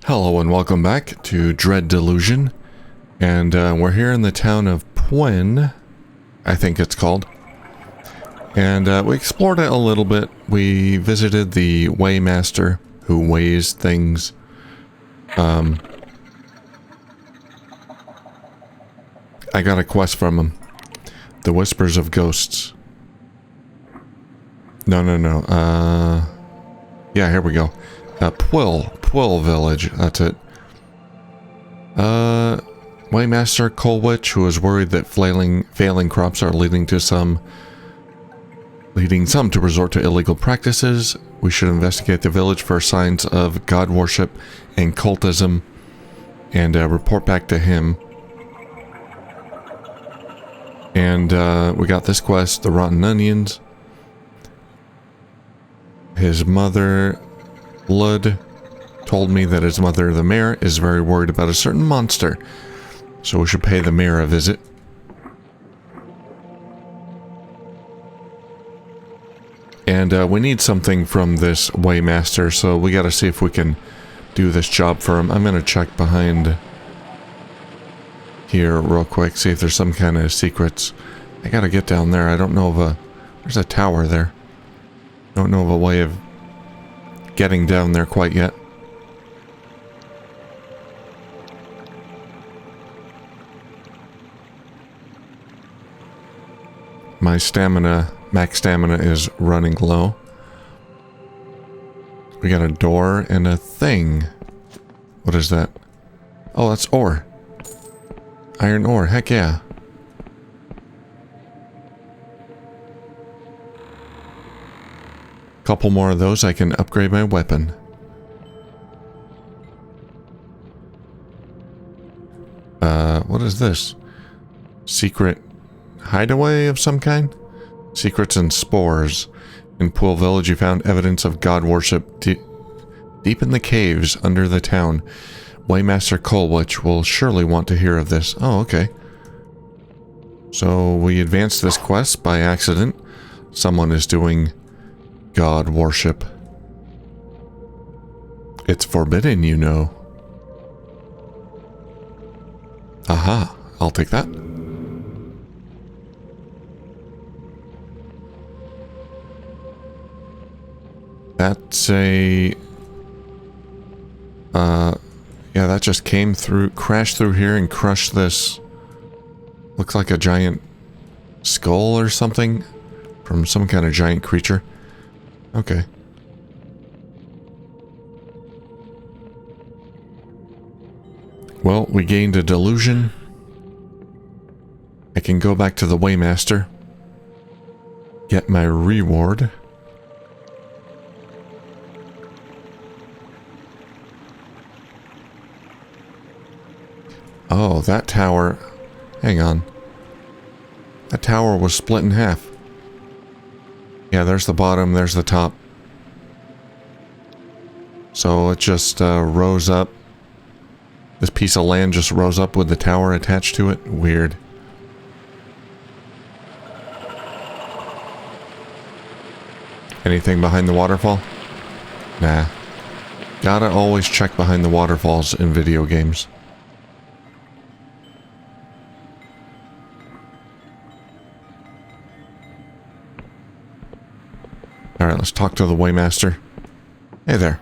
Hello and welcome back to Dread Delusion, and we're here in the town of Pwen, I think it's called, and we explored it a little bit. We visited the Weighmaster who weighs things. I got a quest from him. The Whispers of Ghosts. No. Yeah, here we go. Pwill village, that's it. Weighmaster Colwich, who is worried that failing crops are leading some to resort to illegal practices. We should investigate the village for signs of god worship and cultism, and report back to him. And we got this quest, the Rotten Onions. His mother, Lludd, told me that his mother, the mayor, is very worried about a certain monster. So we should pay the mayor a visit. And we need something from this Weighmaster, so we gotta see if we can do this job for him. I'm gonna check behind here real quick, see if there's some kind of secrets. I gotta get down there. I don't know of a... There's a tower there. Don't know of a way of getting down there quite yet. My max stamina is running low. We got a door and a thing. What is that? Oh, that's ore. Iron ore, heck yeah. Couple more of those, I can upgrade my weapon. What is this? Secret hideaway of some kind? Secrets and spores. In Pool Village, you found evidence of god worship deep in the caves under the town. Weighmaster Colwich will surely want to hear of this. Oh, okay. So we advanced this quest by accident. Someone is doing god worship. It's forbidden, you know. Aha, I'll take that. That's a... yeah, that just came through, crashed through here and crushed this. Looks like a giant skull or something from some kind of giant creature. Okay. Well, we gained a delusion. I can go back to the Weighmaster. Get my reward. Oh, that tower... Hang on. That tower was split in half. Yeah, there's the bottom, there's the top. So it just rose up. This piece of land just rose up with the tower attached to it. Weird. Anything behind the waterfall? Nah. Gotta always check behind the waterfalls in video games. Alright, let's talk to the Weighmaster. Hey there.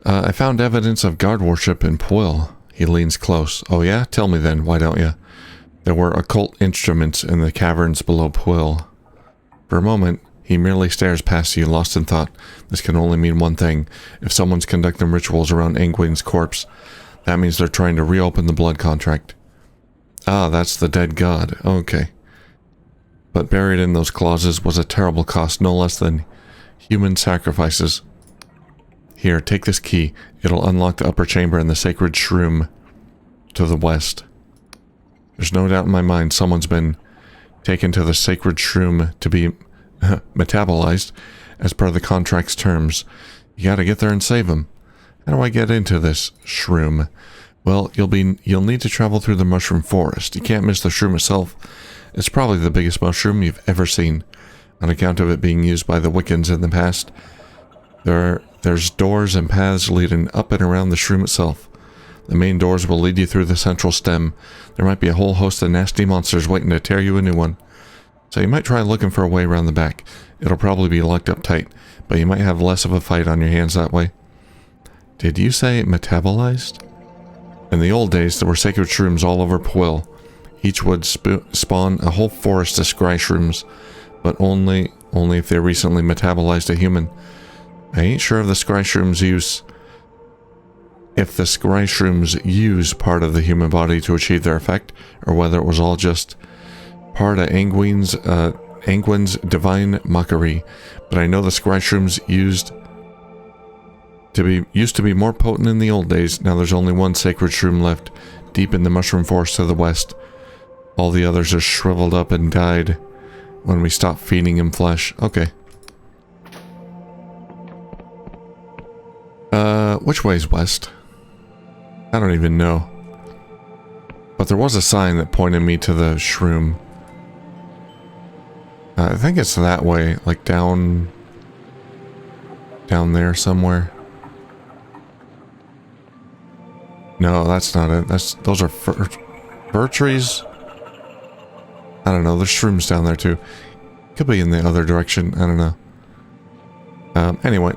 I found evidence of god worship in Pwill. He leans close. Oh yeah? Tell me then, why don't you? There were occult instruments in the caverns below Pwill. For a moment, he merely stares past you, lost in thought. This can only mean one thing. If someone's conducting rituals around Engwyn's corpse, that means they're trying to reopen the blood contract. Ah, that's the dead god. Okay. But buried in those clauses was a terrible cost, no less than human sacrifices. Here, take this key. It'll unlock the upper chamber in the sacred shroom to the west. There's no doubt in my mind someone's been taken to the sacred shroom to be metabolized as per the contract's terms. You gotta get there and save him. How do I get into this shroom? Well, you'll need to travel through the mushroom forest. You can't miss the shroom itself. It's probably the biggest mushroom you've ever seen, on account of it being used by the Wiccans in the past. There's doors and paths leading up and around the shroom itself. The main doors will lead you through the central stem. There might be a whole host of nasty monsters waiting to tear you a new one. So you might try looking for a way around the back. It'll probably be locked up tight, but you might have less of a fight on your hands that way. Did you say metabolized? In the old days, there were sacred shrooms all over Pwyll. Each would spawn a whole forest of scry shrooms, but only if they recently metabolized a human. I ain't sure if the scry shrooms use part of the human body to achieve their effect, or whether it was all just part of Angwin's divine mockery. But I know the scry shrooms used to be more potent in the old days. Now there's only one sacred shroom left, deep in the mushroom forest to the west. All the others are shriveled up and died when we stopped feeding him flesh. Okay. Which way's west? I don't even know. But there was a sign that pointed me to the shroom. I think it's that way, like down there somewhere. No, that's not it. Those are fir trees. I don't know. There's shrooms down there too. Could be in the other direction. I don't know. Anyway.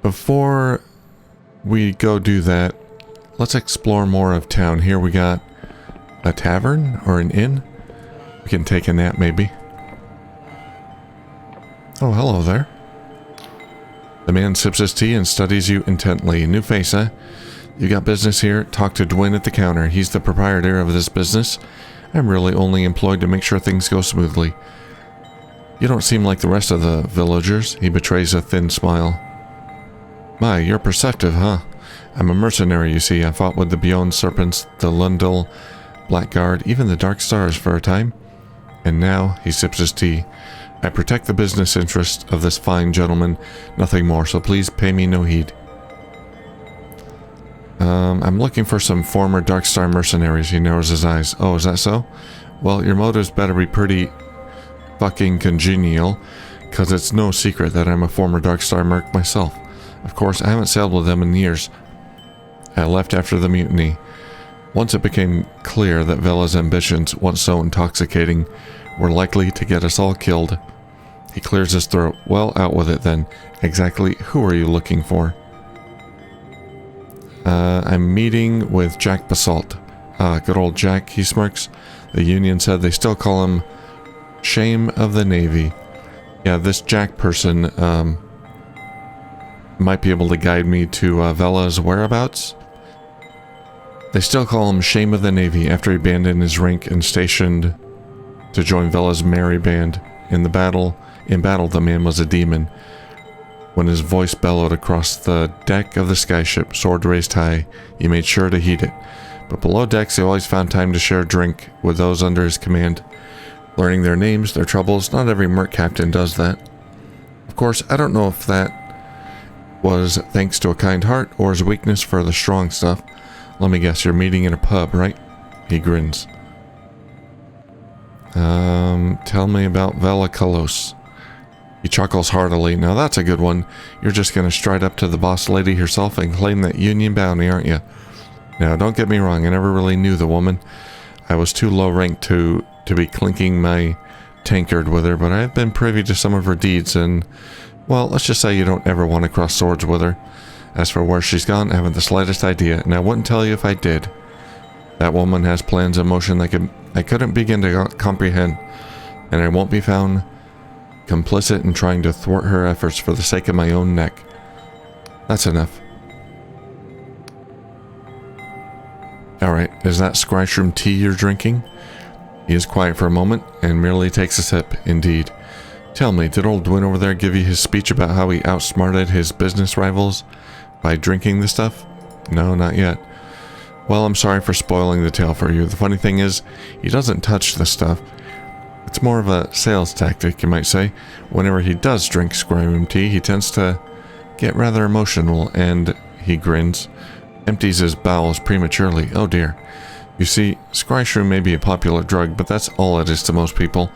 Before we go do that, let's explore more of town. Here we got a tavern or an inn. We can take a nap maybe. Oh, hello there. The man sips his tea and studies you intently. New face, eh? You got business here? Talk to Dwyn at the counter. He's the proprietor of this business. I'm really only employed to make sure things go smoothly. You don't seem like the rest of the villagers. He betrays a thin smile. My, you're perceptive, huh? I'm a mercenary, you see. I fought with the Beyond Serpents, the Lundell, Blackguard, even the Dark Stars for a time. And now, he sips his tea. I protect the business interests of this fine gentleman, nothing more, so please pay me no heed. I'm looking for some former Darkstar mercenaries. He narrows his eyes. Oh, is that so? Well, your motives better be pretty fucking congenial, because it's no secret that I'm a former Darkstar merc myself. Of course, I haven't sailed with them in years. I left after the mutiny. Once it became clear that Vela's ambitions, once so intoxicating, were likely to get us all killed. He clears his throat. Well, out with it then. Exactly who are you looking for? I'm meeting with Jack Basalt. Ah, good old Jack, he smirks. The Union said they still call him Shame of the Navy. Yeah, this Jack person, might be able to guide me to Vela's whereabouts. They still call him Shame of the Navy after he abandoned his rank and stationed to join Vela's merry band. In battle, the man was a demon. When his voice bellowed across the deck of the skyship, sword raised high, he made sure to heed it. But below decks, he always found time to share a drink with those under his command. Learning their names, their troubles, not every merc captain does that. Of course, I don't know if that was thanks to a kind heart or his weakness for the strong stuff. Let me guess, you're meeting in a pub, right? He grins. Tell me about Vela Kalos. He chuckles heartily. Now that's a good one. You're just gonna stride up to the boss lady herself and claim that Union bounty, aren't you? Now, don't get me wrong, I never really knew the woman. I was too low ranked to be clinking my tankard with her, but I've been privy to some of her deeds and, well, let's just say you don't ever want to cross swords with her. As for where she's gone, I haven't the slightest idea, and I wouldn't tell you if I did. That woman has plans in motion I couldn't begin to comprehend, and I won't be found complicit in trying to thwart her efforts for the sake of my own neck. That's enough. Alright, is that Scryshroom tea you're drinking? He is quiet for a moment, and merely takes a sip, indeed. Tell me, did old Dwyn over there give you his speech about how he outsmarted his business rivals by drinking the stuff? No, not yet. Well, I'm sorry for spoiling the tale for you. The funny thing is, he doesn't touch the stuff. It's more of a sales tactic, you might say. Whenever he does drink Scryroom tea, he tends to get rather emotional and, he grins, empties his bowels prematurely. Oh dear. You see, scry shroom may be a popular drug, but that's all it is to most people.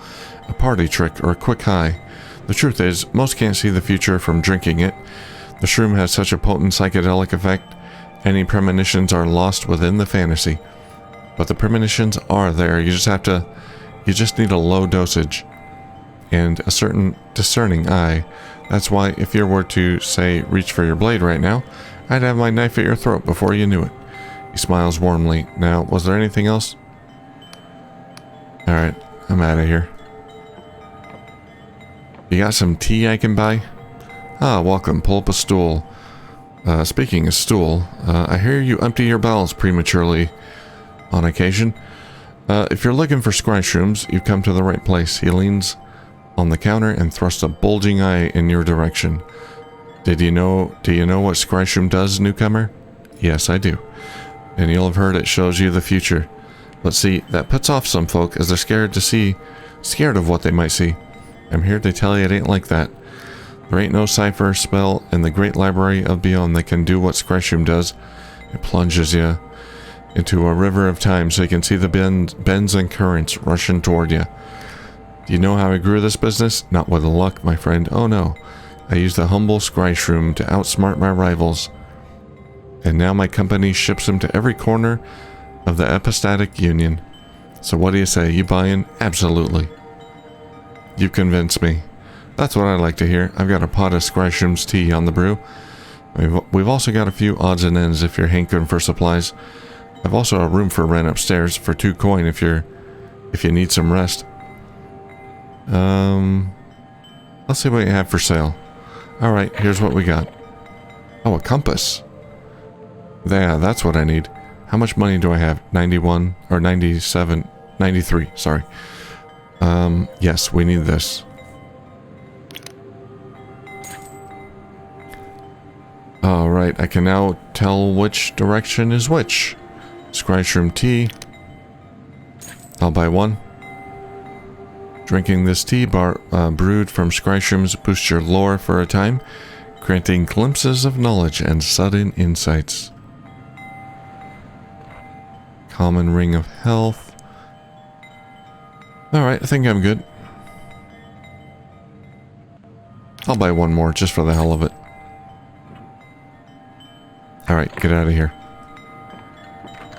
A party trick or a quick high. The truth is, most can't see the future from drinking it. The shroom has such a potent psychedelic effect, any premonitions are lost within the fantasy. But the premonitions are there, you just need a low dosage and a certain discerning eye. That's why if you were to, say, reach for your blade right now, I'd have my knife at your throat before you knew it. He smiles warmly. Now, was there anything else? Alright, I'm out of here. You got some tea I can buy? Ah, welcome. Pull up a stool. Speaking of stool, I hear you empty your bowels prematurely on occasion. If you're looking for scry shrooms, you've come to the right place. He leans on the counter and thrusts a bulging eye in your direction. Do you know what scry shroom does, newcomer? Yes, I do. And you'll have heard it shows you the future. But see, that puts off some folk as they're scared of what they might see. I'm here to tell you it ain't like that. There ain't no cipher spell in the great library of beyond that can do what scry shroom does. It plunges you into a river of time so you can see the bends and currents rushing toward you. Do you know how I grew this business? Not with luck, my friend. Oh no. I used the humble scry shroom to outsmart my rivals. And now my company ships them to every corner of the Epistatic Union. So what do you say? You buying? Absolutely. You convinced me. That's what I like to hear. I've got a pot of scry shroom's tea on the brew. We've also got a few odds and ends if you're hankering for supplies. I've also a room for rent upstairs for 2 coin if you need some rest. Let's see what you have for sale. Alright, here's what we got. Oh, a compass. Yeah, that's what I need. How much money do I have? 91 or 97, 93, sorry. Yes, we need this. Alright, I can now tell which direction is which. Scry shroom tea. I'll buy 1. Drinking this tea brewed from scry shrooms boosts your lore for a time, granting glimpses of knowledge and sudden insights. Common ring of health. Alright, I think I'm good. I'll buy 1 more just for the hell of it. Alright, get out of here.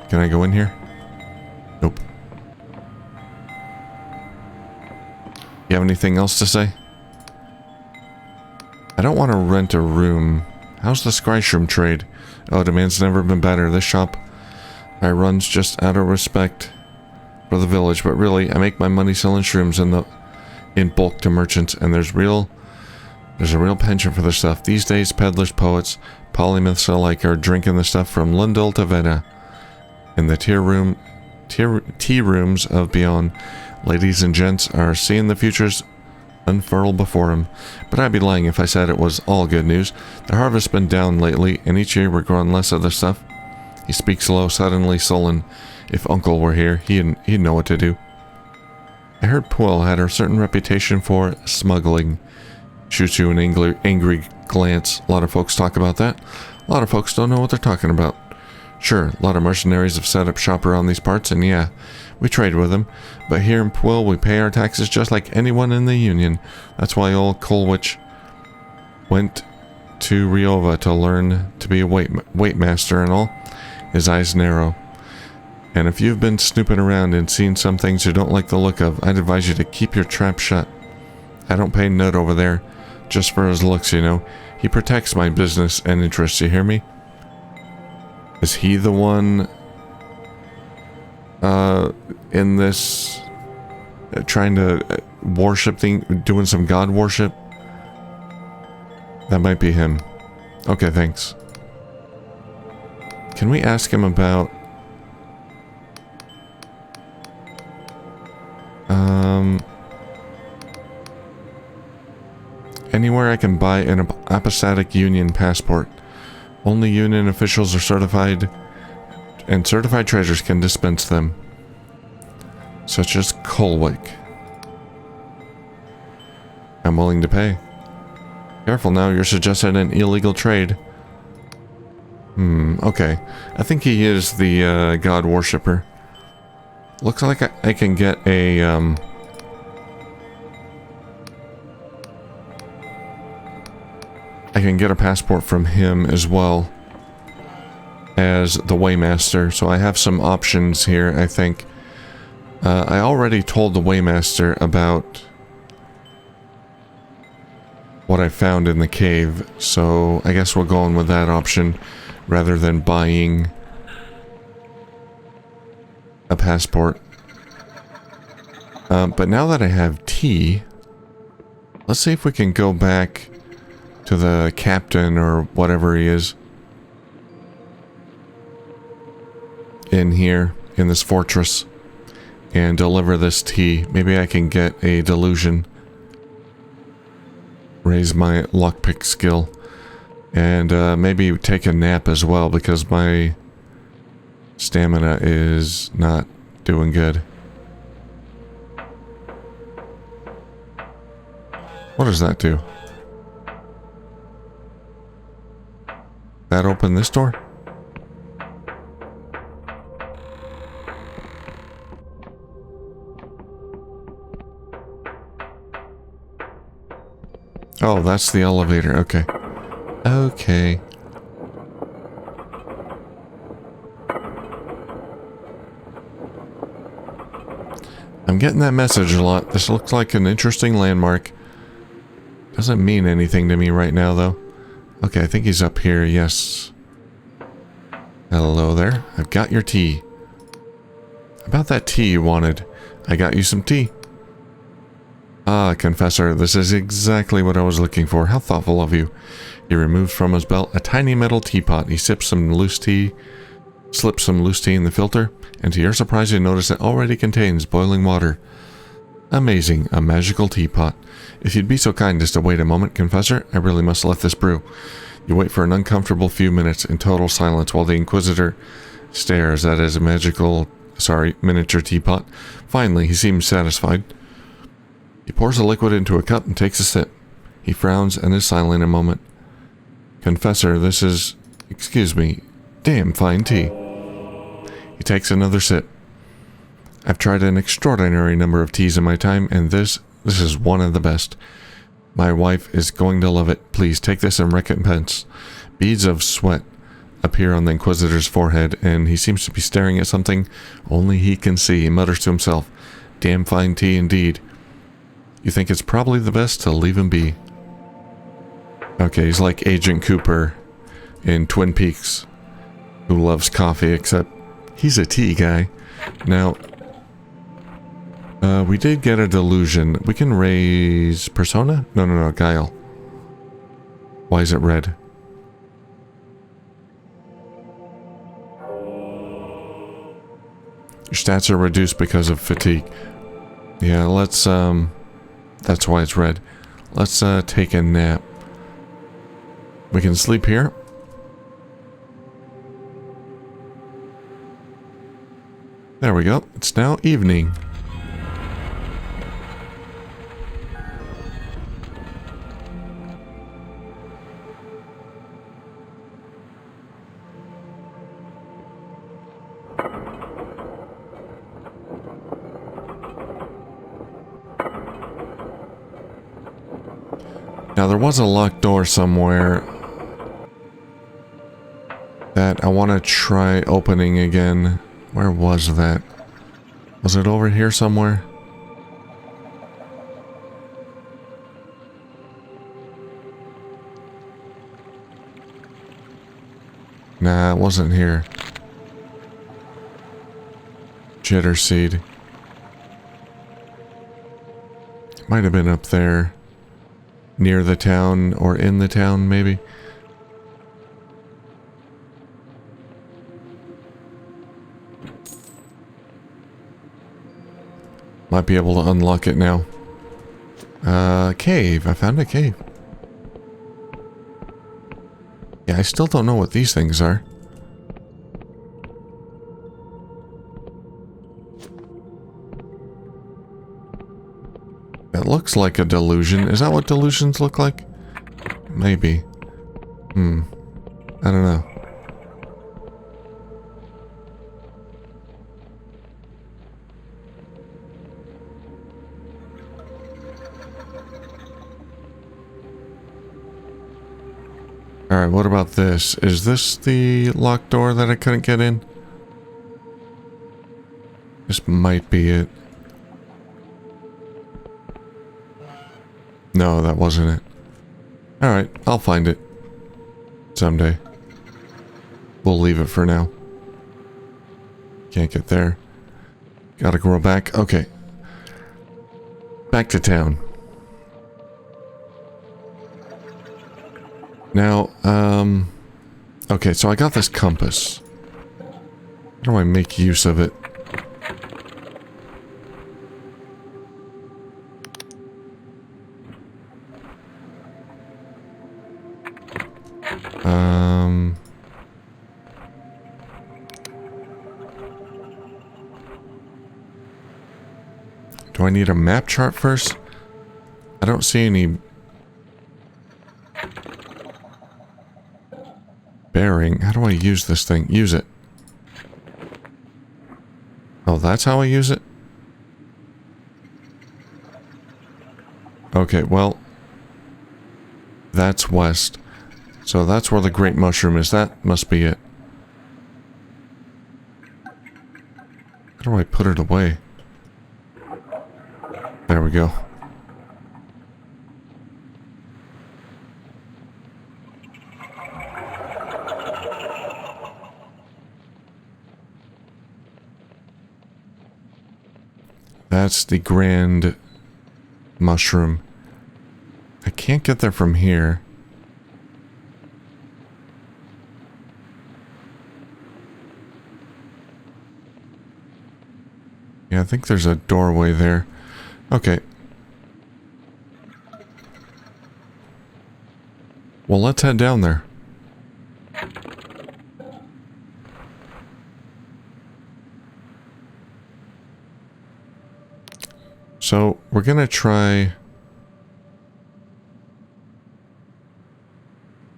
Can I go in here? Nope. You have anything else to say? I don't want to rent a room. How's the scry shroom trade? Oh, demand's never been better. This shop I run's just out of respect for the village, but really, I make my money selling shrooms in bulk to merchants, and there's a real penchant for this stuff. These days, peddlers, poets, polymaths alike are drinking the stuff from Lludd to Vena. In the tea rooms of beyond, ladies and gents are seeing the futures unfurl before them. But I'd be lying if I said it was all good news. The harvest's been down lately, and each year we're growing less of the stuff. He speaks low, suddenly sullen. If Uncle were here, he'd know what to do. I heard Puel had a certain reputation for smuggling. Shoots you an angry glance. A lot of folks talk about that. A lot of folks don't know what they're talking about. Sure, a lot of mercenaries have set up shop around these parts, and yeah, we trade with them. But here in Puel, we pay our taxes just like anyone in the Union. That's why old Colwich went to Riova to learn to be a weight master and all. His eyes narrow. And if you've been snooping around and seen some things you don't like the look of, I'd advise you to keep your trap shut. I don't pay Nut over there, just for his looks, you know. He protects my business and interests, you hear me? Is he the one in this trying to worship thing, doing some god worship? That might be him. Okay, thanks. Can we ask him about anywhere I can buy an Apostatic Union passport? Only Union officials are certified, and certified traders can dispense them. Such as Colwick. I'm willing to pay. Careful now, you're suggesting an illegal trade. Okay. I think he is the god worshipper. Looks like I can get a, I can get a passport from him as well as the Waymaster, so I have some options here, I think. I already told the Waymaster about what I found in the cave, so I guess we're going with that option rather than buying a passport. But now that I have tea, let's see if we can go back to the captain or whatever he is in here, in this fortress, and deliver this tea. Maybe I can get a delusion, raise my lockpick skill, and maybe take a nap as well, because my stamina is not doing good. What does that do? That open this door? Oh, that's the elevator. Okay. Okay. I'm getting that message a lot. This looks like an interesting landmark. Doesn't mean anything to me right now, though. Okay, I think he's up here. Yes. Hello there. I've got your tea. About that tea you wanted. I got you some tea. Ah, Confessor, this is exactly what I was looking for. How thoughtful of you. He removed from his belt a tiny metal teapot. He sipped some loose tea, slipped some loose tea in the filter, and to your surprise you notice it already contains boiling water. Amazing, a magical teapot. If you'd be so kind as to wait a moment, Confessor, I really must let this brew. You wait for an uncomfortable few minutes in total silence while the Inquisitor stares at his miniature teapot. Finally, he seems satisfied. He pours the liquid into a cup and takes a sip. He frowns and is silent a moment. Confessor, this is, excuse me, damn fine tea. He takes another sip. I've tried an extraordinary number of teas in my time, and this is one of the best. My wife is going to love it. Please take this in recompense. Beads of sweat appear on the Inquisitor's forehead, and he seems to be staring at something only he can see. He mutters to himself, damn fine tea indeed. You think it's probably the best to leave him be. Okay, he's like Agent Cooper in Twin Peaks, who loves coffee, except he's a tea guy. Now, we did get a delusion. We can raise persona? No, guile. Why is it red? Your stats are reduced because of fatigue. Yeah, let's, that's why it's red. Let's, take a nap. We can sleep here. There we go. It's now evening. Now there was a locked door somewhere that I want to try opening again. Where was that? Was it over here somewhere? Nah, it wasn't here. Jitter seed. Might have been up there. Near the town, or in the town, maybe? Might be able to unlock it now. Cave. I found a cave. Yeah, I still don't know what these things are. It looks like a delusion. Is that what delusions look like? Maybe. I don't know. Alright, what about this? Is this the locked door that I couldn't get in? This might be it. No, that wasn't it. Alright, I'll find it. Someday. We'll leave it for now. Can't get there. Gotta grow back. Okay. Back to town. Now, okay, so I got this compass. How do I make use of it? Do I need a map chart first? I don't see any bearing. How do I use this thing? Use it. Oh, that's how I use it? Okay, well, that's west. So that's where the great mushroom is. That must be it. How do I put it away? There we go. That's the grand mushroom. I can't get there from here. Yeah, I think there's a doorway there. Okay. Well, let's head down there. So, we're gonna try...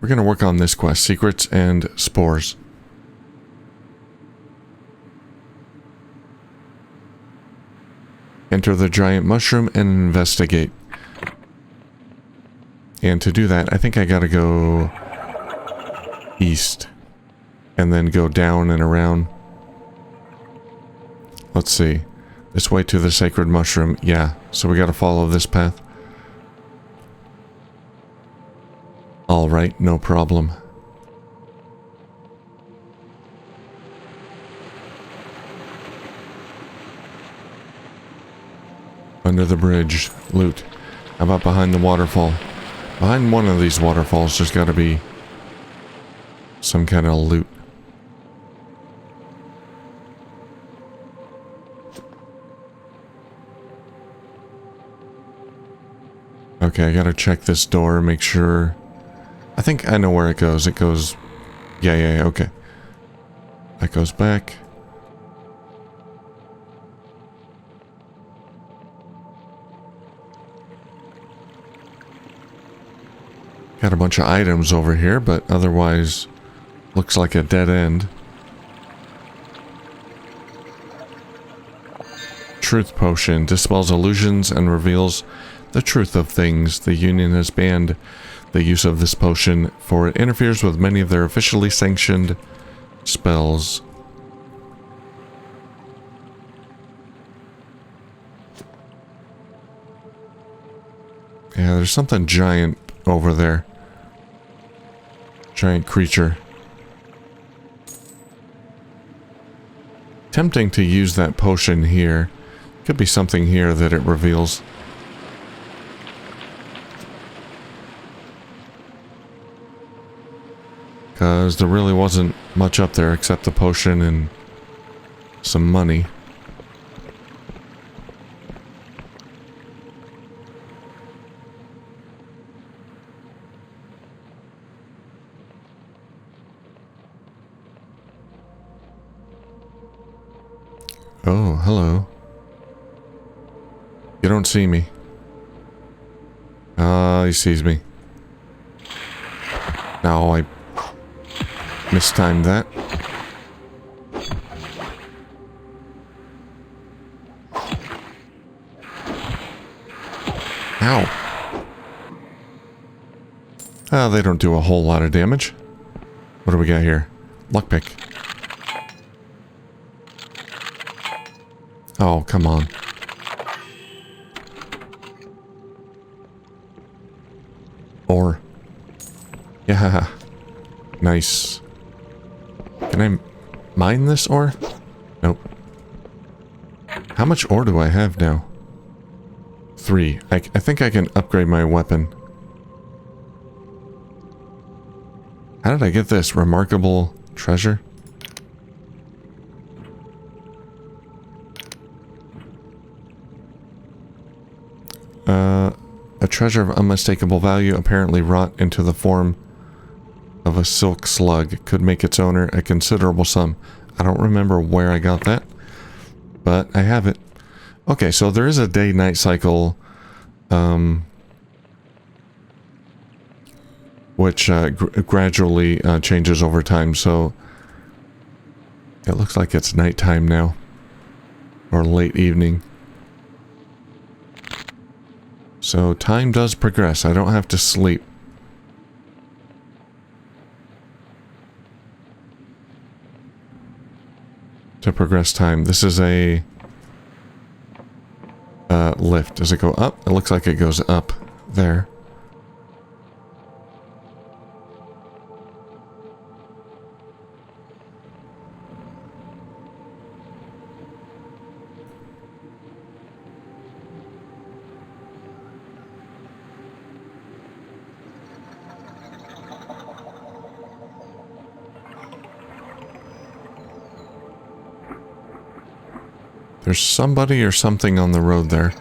We're gonna work on this quest, secrets and spores. Enter the giant mushroom and investigate. And to do that, I think I gotta go east. And then go down and around. Let's see. This way to the sacred mushroom. Yeah, so we gotta follow this path. Alright, no problem. Under the bridge. Loot. How about behind the waterfall? Behind one of these waterfalls there's gotta be some kind of loot. Okay, I gotta check this door, make sure... I think I know where it goes. It goes... Yeah, okay. That goes back. Got a bunch of items over here, but otherwise looks like a dead end. Truth potion dispels illusions and reveals the truth of things. The Union has banned the use of this potion, for it interferes with many of their officially sanctioned spells. Yeah, there's something giant over there. Giant creature. Tempting to use that potion here. Could be something here that it reveals. Because there really wasn't much up there except the potion and some money. Oh, hello. You don't see me. Ah, he sees me. No, I mistimed that. Ow. They don't do a whole lot of damage. What do we got here? Lockpick. Oh, come on. Ore. Yeah. Nice. Can I mine this ore? Nope. How much ore do I have now? 3. I think I can upgrade my weapon. How did I get this? Remarkable treasure? A treasure of unmistakable value, apparently wrought into the form of a silk slug, could make its owner a considerable sum. I don't remember where I got that, but I have it. Okay, so there is a day-night cycle, which gradually changes over time, so it looks like it's nighttime now, or late evening. So time does progress. I don't have to sleep. To progress time. This is a lift. Does it go up? It looks like it goes up there. There's somebody or something on the road there.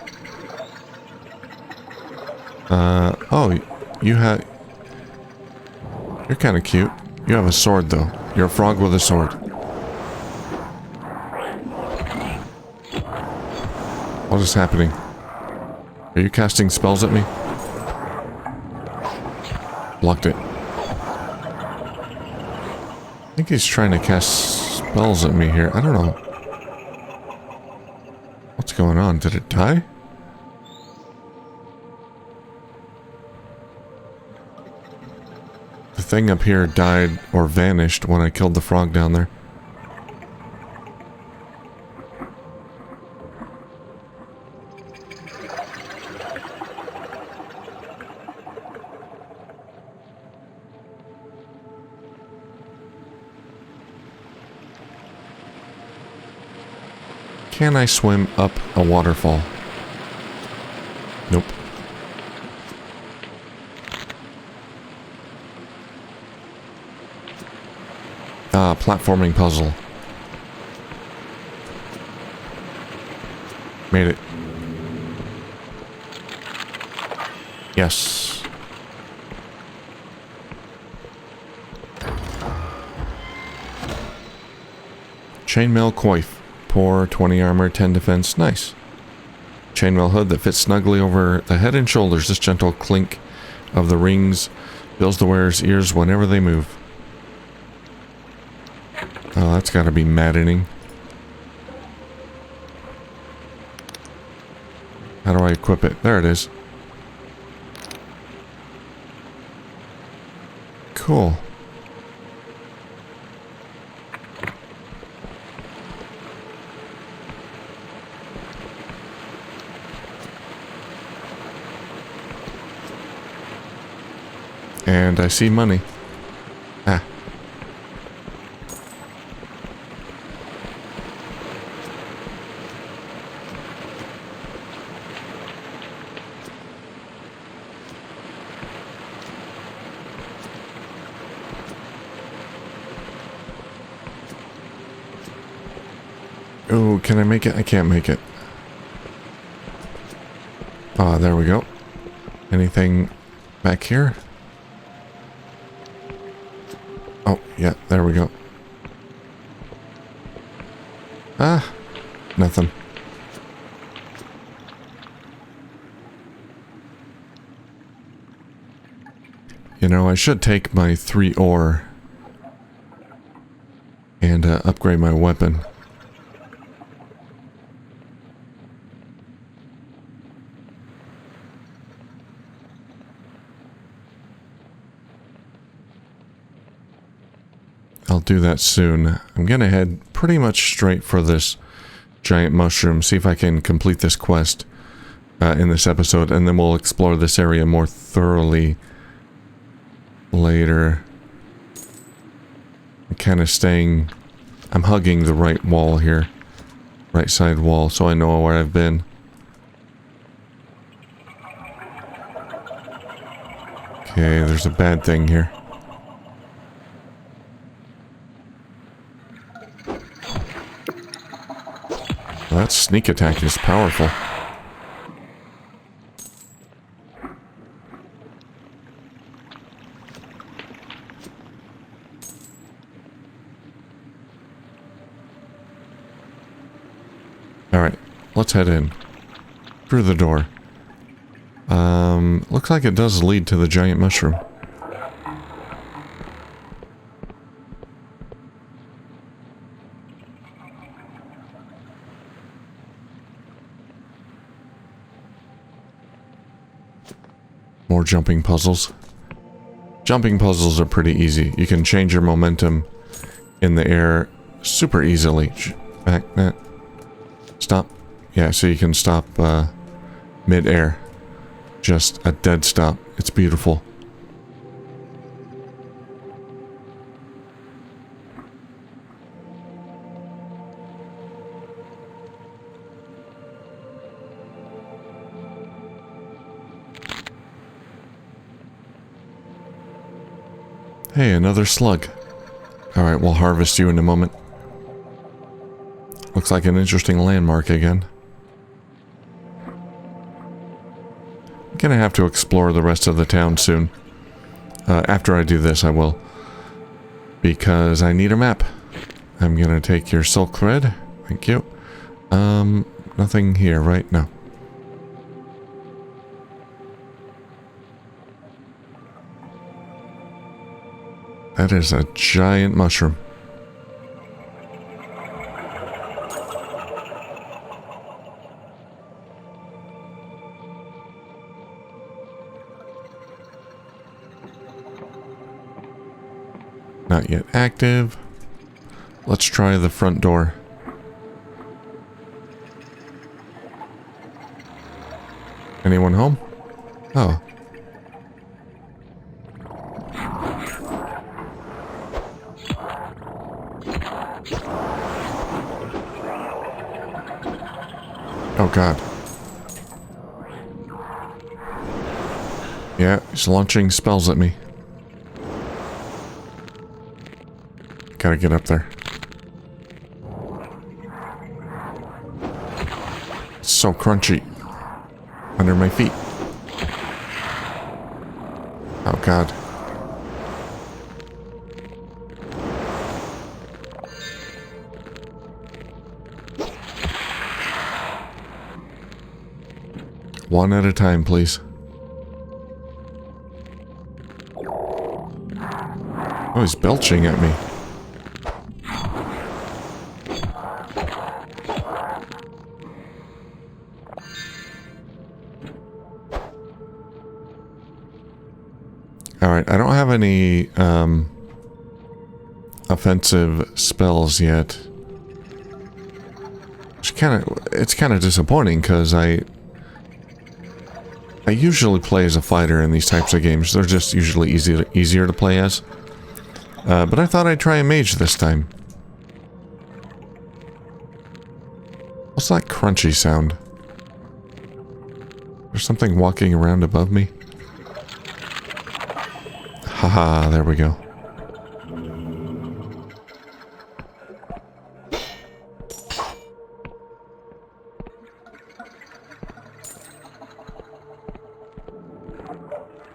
Oh, you have... You're kind of cute. You have a sword, though. You're a frog with a sword. What is happening? Are you casting spells at me? Blocked it. I think he's trying to cast spells at me here. I don't know. What's going on? Did it die? The thing up here died or vanished when I killed the frog down there. Can I swim up a waterfall? Nope. Ah, platforming puzzle. Made it. Yes. Chainmail coif. Pour 20 armor, 10 defense. Nice. Chainmail hood that fits snugly over the head and shoulders. This gentle clink of the rings fills the wearer's ears whenever they move. Oh, that's gotta be maddening. How do I equip it? There it is. Cool. And I see money. Ah. Oh, can I make it? I can't make it. Ah, there we go. Anything back here? Oh, yeah, there we go. Ah, nothing. You know, I should take my 3 ore and upgrade my weapon. I'll do that soon. I'm gonna head pretty much straight for this giant mushroom, see if I can complete this quest in this episode, and then we'll explore this area more thoroughly later. I'm kind of staying... I'm hugging the right wall here. Right side wall, so I know where I've been. Okay, there's a bad thing here. Well, that sneak attack is powerful. Alright, let's head in. Through the door. Looks like it does lead to the giant mushroom. More jumping puzzles. Jumping puzzles are pretty easy. You can change your momentum in the air super easily. Back, that. Stop. Yeah, so you can stop mid-air. Just a dead stop. It's beautiful. Hey, another slug. Alright, we'll harvest you in a moment. Looks like an interesting landmark again. I'm gonna have to explore the rest of the town soon. After I do this, I will. Because I need a map. I'm gonna take your silk thread. Thank you. Nothing here, right? No. That is a giant mushroom. Not yet active. Let's try the front door. Anyone home? Oh. Oh god. Yeah, he's launching spells at me. Gotta get up there. It's so crunchy. Under my feet. Oh god. One at a time, please. Oh, he's belching at me. Alright, I don't have any offensive spells yet. It's kind of disappointing because I usually play as a fighter in these types of games. They're just usually easier to play as. But I thought I'd try a mage this time. What's that crunchy sound? There's something walking around above me. Haha, there we go.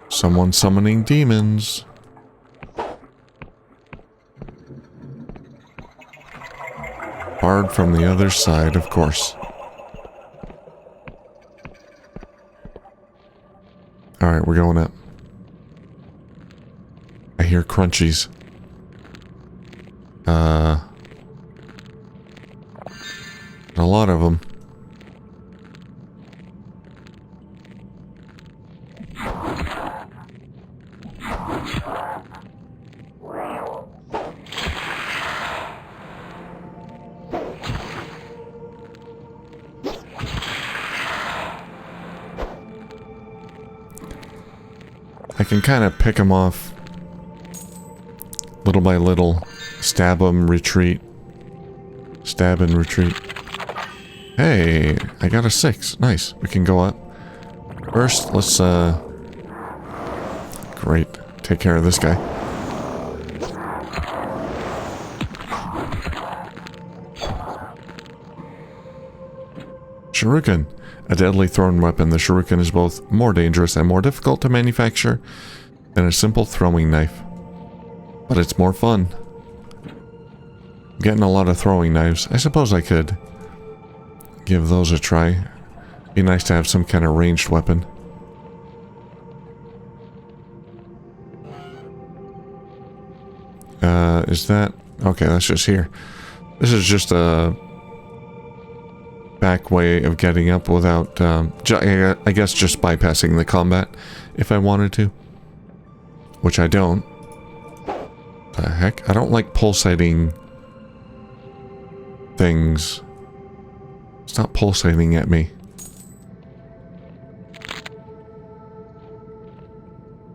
Someone summoning demons. Barred from the other side, of course. Alright, we're going up. I hear crunchies. A lot of them. I can kind of pick them off little by little. Stab them, retreat. Stab and retreat. Hey, I got a 6. Nice. We can go up. First, let's, great. Take care of this guy. Shuriken. A deadly thrown weapon. The shuriken is both more dangerous and more difficult to manufacture than a simple throwing knife. But it's more fun. I'm getting a lot of throwing knives. I suppose I could give those a try. Be nice to have some kind of ranged weapon. Is that... Okay, that's just here. This is just a back way of getting up without, I guess just bypassing the combat if I wanted to. Which I don't. The heck? I don't like pulsating things. Stop pulsating at me.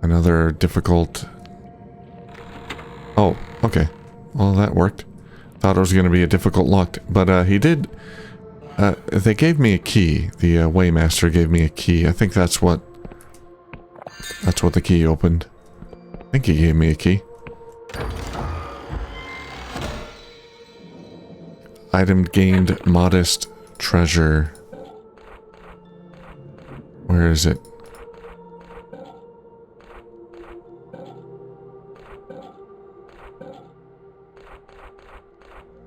Another difficult... Oh, okay. Well, that worked. Thought it was going to be a difficult lock, but he did... they gave me a key. The Waymaster gave me a key. I think that's what the key opened. I think he gave me a key. Item gained, modest treasure. Where is it?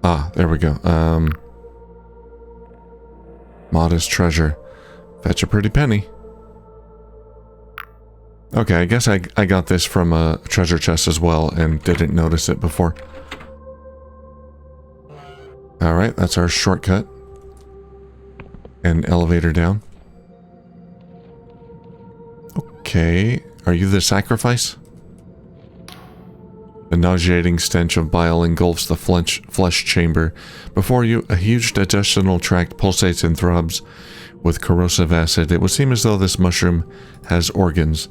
Ah, there we go. Modest treasure. Fetch a pretty penny. Okay, I guess I got this from a treasure chest as well and didn't notice it before. Alright, that's our shortcut. And elevator down. Okay, are you the sacrifice? The nauseating stench of bile engulfs the flesh chamber. Before you, a huge digestional tract pulsates and throbs with corrosive acid. It would seem as though this mushroom has organs.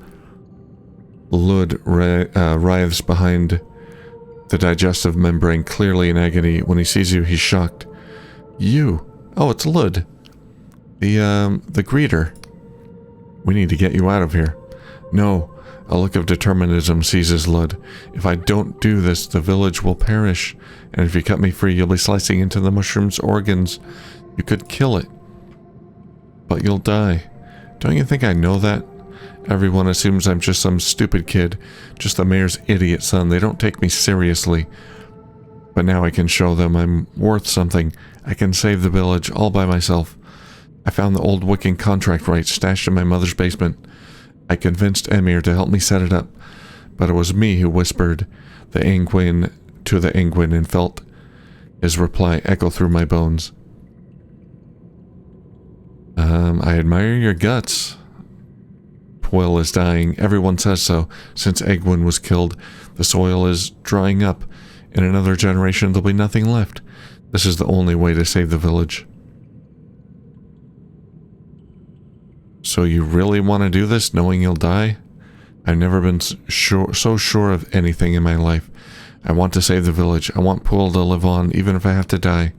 Lludd writhes behind the digestive membrane, clearly in agony. When he sees you, he's shocked. You? Oh, it's Lludd. The greeter. We need to get you out of here. No. A look of determinism seizes Lludd. If I don't do this, the village will perish. And if you cut me free, you'll be slicing into the mushroom's organs. You could kill it. But you'll die. Don't you think I know that? Everyone assumes I'm just some stupid kid. Just the mayor's idiot son. They don't take me seriously. But now I can show them I'm worth something. I can save the village all by myself. I found the old Wiccan contract rights stashed in my mother's basement. I convinced Emir to help me set it up, but it was me who whispered the Angwin to the Angwin and felt his reply echo through my bones. I admire your guts. Poil is dying. Everyone says so. Since Angwin was killed, the soil is drying up. In another generation, there'll be nothing left. This is the only way to save the village. So you really want to do this, knowing you'll die? I've never been so sure of anything in my life. I want to save the village. I want Poil to live on, even if I have to die.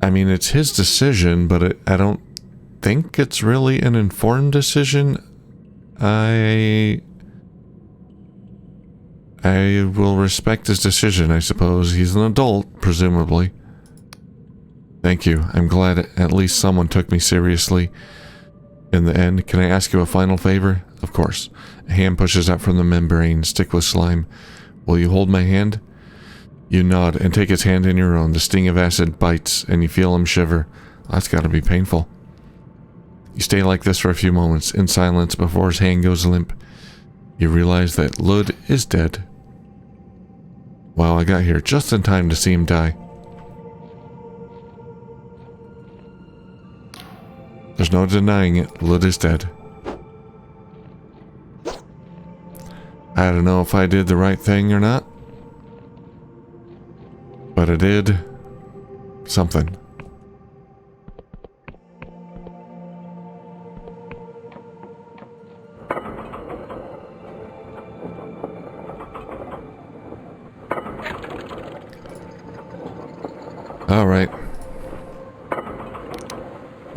I mean, it's his decision, but I don't think it's really an informed decision. I will respect his decision, I suppose. He's an adult, presumably. Thank you. I'm glad at least someone took me seriously in the end. Can I ask you a final favor? Of course. A hand pushes out from the membrane, stick with slime. Will you hold my hand? You nod and take his hand in your own. The sting of acid bites and you feel him shiver. That's gotta be painful. You stay like this for a few moments, in silence, before his hand goes limp. You realize that Lludd is dead. Wow, I got here just in time to see him die. There's no denying it, Lludd is dead. I don't know if I did the right thing or not, but I did something.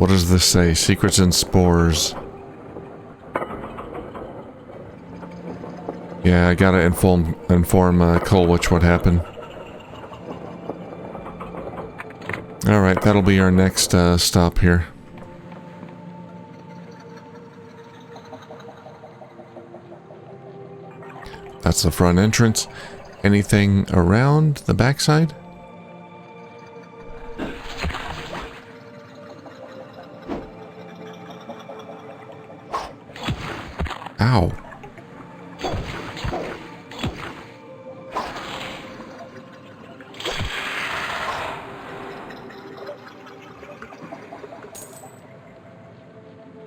what does this say? Secrets and spores. Yeah, I gotta inform Colwich what happened. Alright, that'll be our next stop here. That's the front entrance. Anything around the backside? Ow.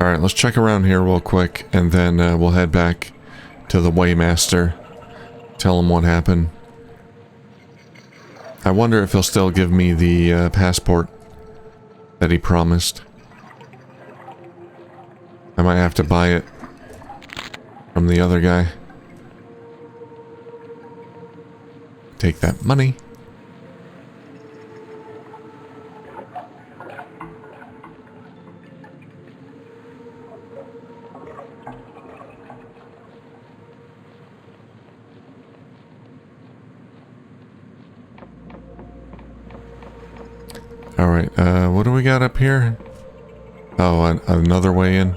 Alright, let's check around here real quick, and then we'll head back to the Waymaster. Tell him what happened. I wonder if he'll still give me the passport that he promised. I might have to buy it from the other guy. Take that money. Alright, what do we got up here? Oh, another way in.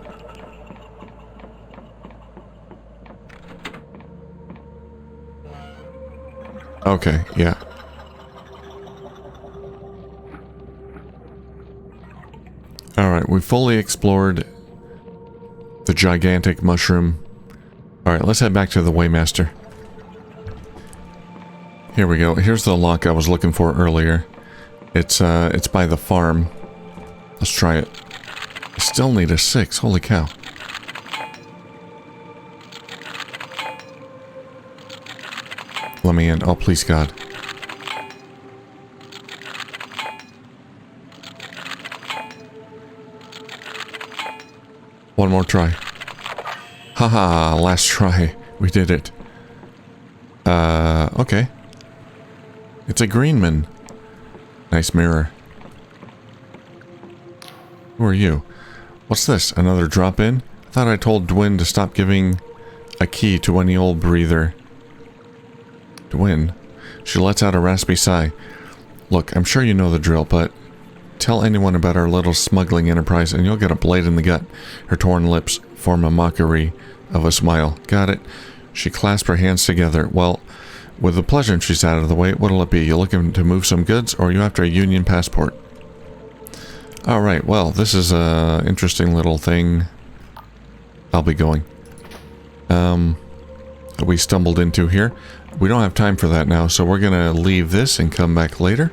Okay, yeah. Alright, we fully explored the gigantic mushroom. Alright, let's head back to the Waymaster. Here we go. Here's the lock I was looking for earlier. It's by the farm. Let's try it. I still need a 6. Holy cow. Let me in. Oh, please, God. One more try. Haha, last try. We did it. Okay. It's a Greenman. Nice mirror. Who are you? What's this? Another drop-in? I thought I told Dwin to stop giving a key to any old breather. Dwin? She lets out a raspy sigh. Look, I'm sure you know the drill, but tell anyone about our little smuggling enterprise and you'll get a blade in the gut. Her torn lips form a mockery of a smile. Got it? She clasped her hands together. Well, with the pleasantries out of the way, what'll it be? You looking to move some goods, or are you after a Union passport? Alright, well, this is a interesting little thing I'll be going. We stumbled into here. We don't have time for that now, so we're gonna leave this and come back later.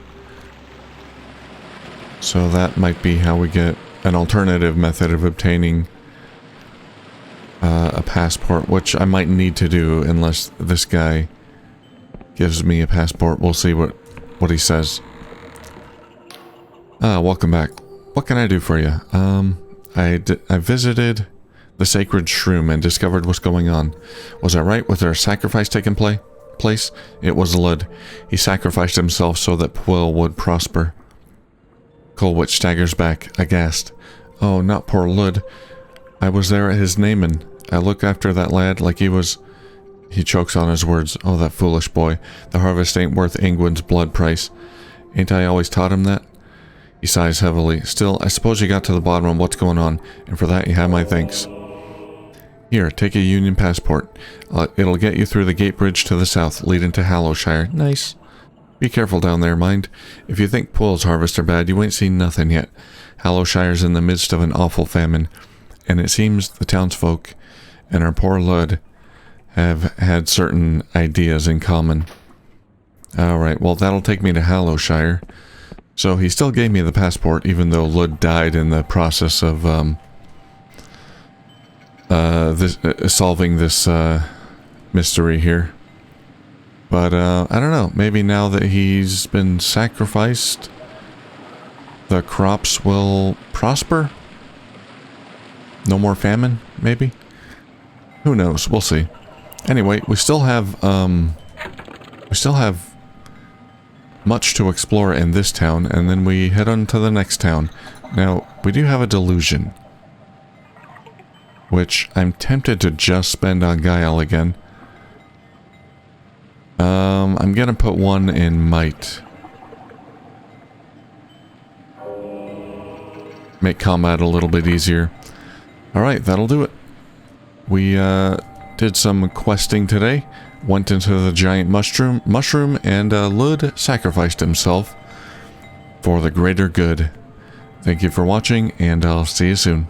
So that might be how we get an alternative method of obtaining a passport, which I might need to do unless this guy gives me a passport. We'll see what he says. Welcome back. What can I do for you? I visited the sacred shroom and discovered what's going on. Was that right? Was there a sacrifice taking place? It was Lludd. He sacrificed himself so that Pwyll would prosper. Colwich staggers back, aghast. Oh, not poor Lludd. I was there at his naming. I looked after that lad like he was... He chokes on his words. Oh, that foolish boy. The harvest ain't worth Ingwin's blood price. Ain't I always taught him that? He sighs heavily. Still, I suppose you got to the bottom of what's going on, and for that you have my thanks. Here, take a Union passport. It'll get you through the gate bridge to the south, leading to Hallowshire. Nice. Be careful down there, mind. If you think Pwyll's harvest are bad, you ain't seen nothing yet. Hallowshire's in the midst of an awful famine, and it seems the townsfolk and our poor Lludd have had certain ideas in common. Alright, well that'll take me to Hallowshire. So he still gave me the passport, even though Lludd died in the process of solving this mystery here. But I don't know, maybe now that he's been sacrificed, the crops will prosper? No more famine, maybe? Who knows, we'll see. Anyway, we still have much to explore in this town, and then we head on to the next town. Now, we do have a delusion, which I'm tempted to just spend on Guile again. I'm gonna put one in Might. Make combat a little bit easier. Alright, that'll do it. We did some questing today. Went into the giant mushroom, and Lludd sacrificed himself for the greater good. Thank you for watching, and I'll see you soon.